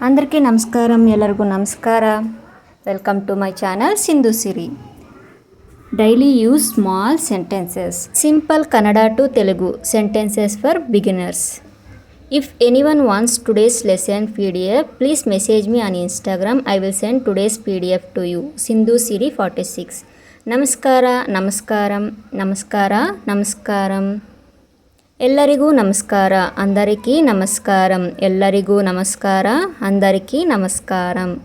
అందరికీ నమస్కారం. ಎಲ್ಲರಿಗೂ ನಮಸ್ಕಾರ. Welcome to my channel Sindhu Siri. Daily use small sentences. Simple Kannada to Telugu sentences for beginners. If anyone wants today's lesson PDF, please message me on Instagram. I will send today's PDF to you. Sindhu Siri 46. ನಮಸ್ಕಾರ, ನಮಸ್ಕಾರಂ, ನಮಸ್ಕಾರ, ನಮಸ್ಕಾರಂ. ಎಲ್ಲರಿಗೂ ನಮಸ್ಕಾರ, అందరికీ నమస్కారం. ಎಲ್ಲರಿಗೂ ನಮಸ್ಕಾರ, అందరికీ నమస్కారం.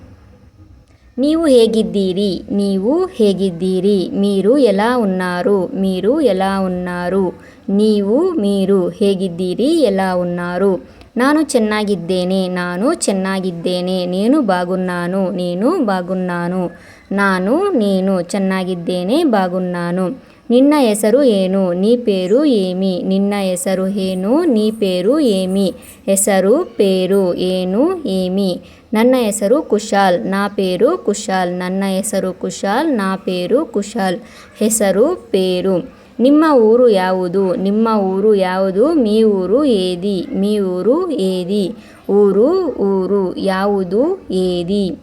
ನೀವು ಹೇಗಿದ್ದೀರಿ, ನೀವು ಹೇಗಿದ್ದೀರಿ. మీరు ఎలా ఉన్నారు, మీరు ఎలా ఉన్నారు. ನೀವು, మీరు ಹೇಗಿದ್ದೀರಿ, ఎలా ఉన్నారు. ನಾನು ಚೆನ್ನಾಗಿದ್ದೇನೆ, ನಾನು ಚೆನ್ನಾಗಿದ್ದೇನೆ. నేను బాగున్నాను, నేను బాగున్నాను. ನಾನು, నేను ಚೆನ್ನಾಗಿದ್ದೇನೆ, బాగున్నాను. ನಿನ್ನ ಹೆಸರು ಏನು, నీ పేరు ఏమి. ನಿನ್ನ ಹೆಸರು ಏನು, నీ పేరు ఏమి. ಹೆಸರು, పేరు, ಏನು, ఏమి. ನನ್ನ ಹೆಸರು ಕುಶಾಲ್, నా పేరు ಕುಶಾಲ್. ನನ್ನ ಹೆಸರು ಕುಶಾಲ್, నా పేరు ಕುಶಾಲ್. ಹೆಸರು, పేరు. ನಿಮ್ಮ ಊರು ಯಾವುದು, ನಿಮ್ಮ ಊರು ಯಾವುದು. మీ ಊರು ఏది, మీ ఊరు ఏది. ಊರು, ಊರು, ಯಾವುದು, ಏದಿ.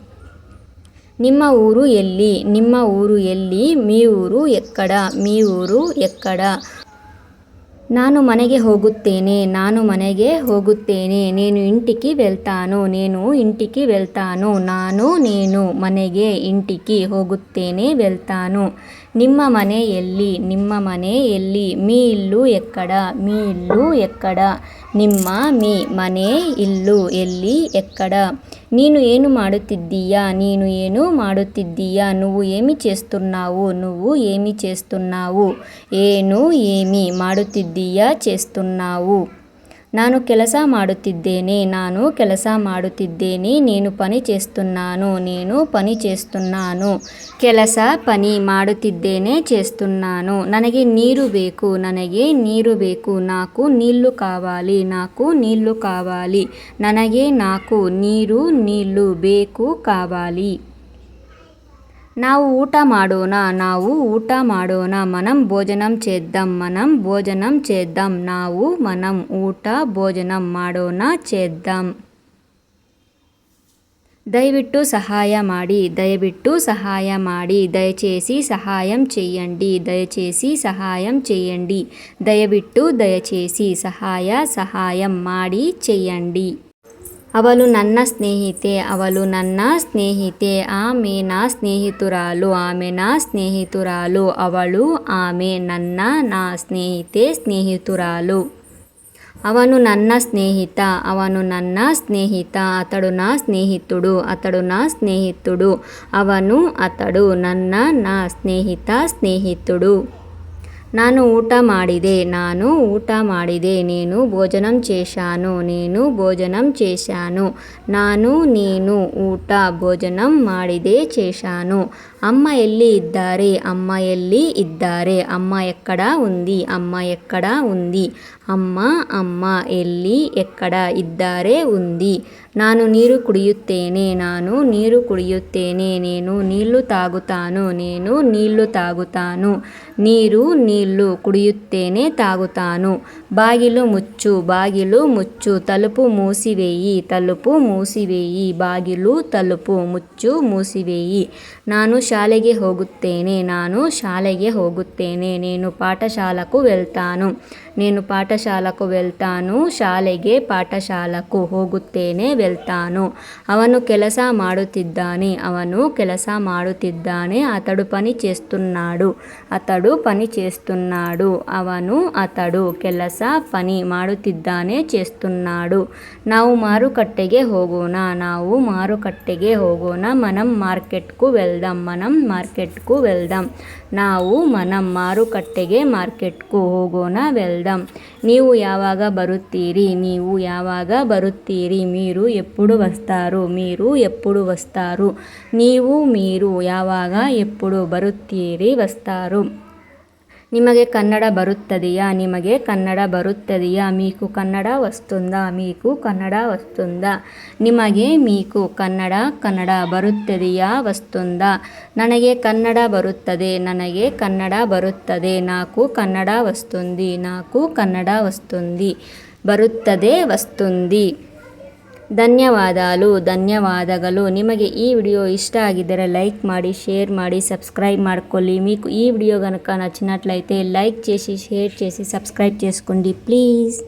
ನಿಮ್ಮ ಊರು ಎಲ್ಲಿ, ನಿಮ್ಮ ಊರು ಎಲ್ಲಿ. మీ ఊరు ఎక్కడ, మీ ఊరు ఎక్కడ. ನಾನು ಮನೆಗೆ ಹೋಗುತ್ತೇನೆ, ನಾನು ಮನೆಗೆ ಹೋಗುತ್ತೇನೆ. నేను ఇంటికి వెళ్తాను, నేను ఇంటికి వెళ్తాను. ನಾನು, నేను ಮನೆಗೆ, ಇಂಟಿకి ಹೋಗುತ್ತೇನೆ, వెళ్తాను. ನಿಮ್ಮ ಮನೆ ಎಲ್ಲಿ, ನಿಮ್ಮ ಮನೆ ಎಲ್ಲಿ. మీ ఇల్లు ఎక్కడ, మీ ఇల్లు ఎక్కడ. ನಿಮ್ಮ, మీ ಮನೆ, ఇల్లు ಎಲ್ಲಿ, ఎక్కడ. ನೀನು ಏನು ಮಾಡುತ್ತಿದ್ದೀಯಾ, ನೀನು ಏನು ಮಾಡುತ್ತಿದ್ದೀಯಾ. నువ్వు ఏమి చేస్తున్నావు, నువ్వు ఏమి చేస్తున్నావు. ಏನು, ఏమి, ಮಾಡುತ್ತಿದ್ದೀಯಾ, చేస్తున్నావు. ನಾನು ಕೆಲಸ ಮಾಡುತ್ತಿದ್ದೇನೆ, ನಾನು ಕೆಲಸ ಮಾಡುತ್ತಿದ್ದೇನೆ. నేను పని చేస్తున్నాను, నేను పని చేస్తున్నాను. ಕೆಲಸ, పని, ಮಾಡುತ್ತಿದ್ದೇನೆ, చేస్తున్నాను. ನನಗೆ ನೀರು ಬೇಕು, ನನಗೆ ನೀರು ಬೇಕು. నాకు నీళ్లు కావాలి, నాకు నీళ్లు కావాలి. ನನಗೆ, నాకు, ನೀರು, నీళ్లు, ಬೇಕು, కావాలి. ನಾವು ಊಟ ಮಾಡೋಣ, ನಾವು ಊಟ ಮಾಡೋಣ. మనం భోజనం చేద్దాం, మనం భోజనం చేద్దాం. ನಾವು, మనం, ಊಟ, భోజనం ಮಾಡೋಣ, చేద్దాం. దయವಿಟ್ಟು సహాయ ಮಾಡಿ, దయವಿಟ್ಟು సహాయ ಮಾಡಿ. దయచేసి సహాయం చేయండి, దయచేసి సహాయం చేయండి. దయవిಟ್ಟು, దయచేసి, సహాయ, సహాయం ಮಾಡಿ, చేయండి. ಅವಳು ನನ್ನ ಸ್ನೇಹಿತೆ, ಅವಳು ನನ್ನ ಸ್ನೇಹಿತೆ. ಆಮೆ నా ಸ್ನೇಹಿತುರಾಲು, ಆಮೆ నా ಸ್ನೇಹಿತುರಾಲು. ಅವಳು, ಆಮೆ, ನನ್ನ, నా ಸ್ನೇಹಿತೆ, ಸ್ನೇಹಿತುರಾಲು. ಅವನು ನನ್ನ ಸ್ನೇಹಿತ, ಅವನು ನನ್ನ ಸ್ನೇಹಿತ. ಅತಡು నా ಸ್ನೇಹಿತುಡು, ಅತಡು నా ಸ್ನೇಹಿತುಡು. ಅವನು, ಅತಡು, ನನ್ನ, నా ಸ್ನೇಹಿತ, ಸ್ನೇಹಿತುಡು. ನಾನು ಊಟ ಮಾಡಿದೆ, ನಾನು ಊಟ ಮಾಡಿದೆ. నేను భోజనం చేశాను, నేను భోజనం చేశాను. ನಾನು, ನೀನು, ಊಟ, ಭೋಜನಂ ಮಾಡಿದೆ, చేశాను. అమ్మ ఎಲ್ಲಿ ఇದ್ದಾರೆ, అమ్మ ఎಲ್ಲಿ ఇದ್ದಾರೆ. అమ్మ ఎక్కడ ఉంది, అమ్మ ఎక్కడ ఉంది. ಅಮ್ಮ, ಅಮ್ಮ, ಎಲ್ಲಿ, ಎక్కడ, ಇದ್ದಾರೆ, ఉంది. ನಾನು ನೀರು ಕುಡಿಯುತ್ತೇನೆ, ನಾನು ನೀರು ಕುಡಿಯುತ್ತೇನೆ. నేను నీళ్లు తాగుతాను, నేను నీళ్లు తాగుతాను. ನೀರು, నీళ్లు, ಕುಡಿಯುತ್ತೇನೆ, తాగుతాను. బాగిలు ముಚ್ಚು, బాగిలు ముಚ್ಚు. తలుపు మూసివేయి, తలుపు మూసివేయి. బాగిలు, తలుపు, ముಚ್ಚು, మూసివేయి. ನಾನು ಶಾಲೆಗೆ ಹೋಗುತ್ತೇನೆ, ನಾನು ಶಾಲೆಗೆ ಹೋಗುತ್ತೇನೆ. నేను పాఠశాలకు వెళ్తాను, నేను పాఠశాలకు వెళ్తాను. ಶಾಲೆಗೆ, ಪಾಠಶಾలకు, ಹೋಗುತ್ತೇನೆ, వెళ్తాను. ಅವನು ಕೆಲಸ ಮಾಡುತ್ತಿದ್ದಾನೆ, ಅವನು ಕೆಲಸ ಮಾಡುತ್ತಿದ್ದಾನೆ. ಅತಡು పని చేస్తున్నాడు, ಅತಡು పని చేస్తున్నాడు. ಅವನು, ಅತಡು, ಕೆಲಸ, పని, ಮಾಡುತ್ತಿದ್ದಾನೆ, చేస్తున్నాడు. ನಾವು ಮಾರುಕಟ್ಟೆಗೆ ಹೋಗೋಣ, ನಾವು ಮಾರುಕಟ್ಟೆಗೆ ಹೋಗೋಣ. మనం మార్కెట్కు వెళ్దాం, మనం మార్కెట్కు వెళ్దాం. ನಾವು, మనం, ಮಾರುಕಟ್ಟೆಗೆ, మార్కెట్కు, ಹೋಗೋಣ, వెళ్దాం. ನೀವು ಯಾವಾಗ ಬರುತ್ತೀರಿ, ನೀವು ಯಾವಾಗ ಬರುತ್ತೀರಿ. మీరు ఎప్పుడు వస్తారు, మీరు ఎప్పుడు వస్తారు. ನೀವು, మీరు, ಯಾವಾಗ, ಎప్పుడు, ಬರುತ್ತೀರಿ, వస్తారు. ನಿಮಗೆ ಕನ್ನಡ ಬರುತ್ತದೆಯಾ, ನಿಮಗೆ ಕನ್ನಡ ಬರುತ್ತದೆಯಾ. మీకు ಕನ್ನಡ వస్తుందా, మీకు ಕನ್ನಡ వస్తుందా. ನಿಮಗೆ, మీకు, ಕನ್ನಡ ಬರುತ್ತದೆಯಾ, వస్తుందా. ನನಗೆ ಕನ್ನಡ ಬರುತ್ತದೆ, ನನಗೆ ಕನ್ನಡ ಬರುತ್ತದೆ. నాకు ಕನ್ನಡ వస్తుంది, నాకు ಕನ್ನಡ వస్తుంది. ಬರುತ್ತದೆ, వస్తుంది. ಧನ್ಯವಾದಗಳು. ನಿಮಗೆ ಈ ವಿಡಿಯೋ ఇష్ట ಆಗಿದ್ದರೆ లైక్ ಮಾಡಿ, షేర్ ಮಾಡಿ, సబ్స్క్రైబ్ ಮಾಡ್ಕೊಳ್ಳಿ. మీకు ఈ వీడియో కనుక నచ్చినట్లయితే లైక్ చేసి, షేర్ చేసి, సబ్స్క్రైబ్ చేసుకోండి ప్లీజ్.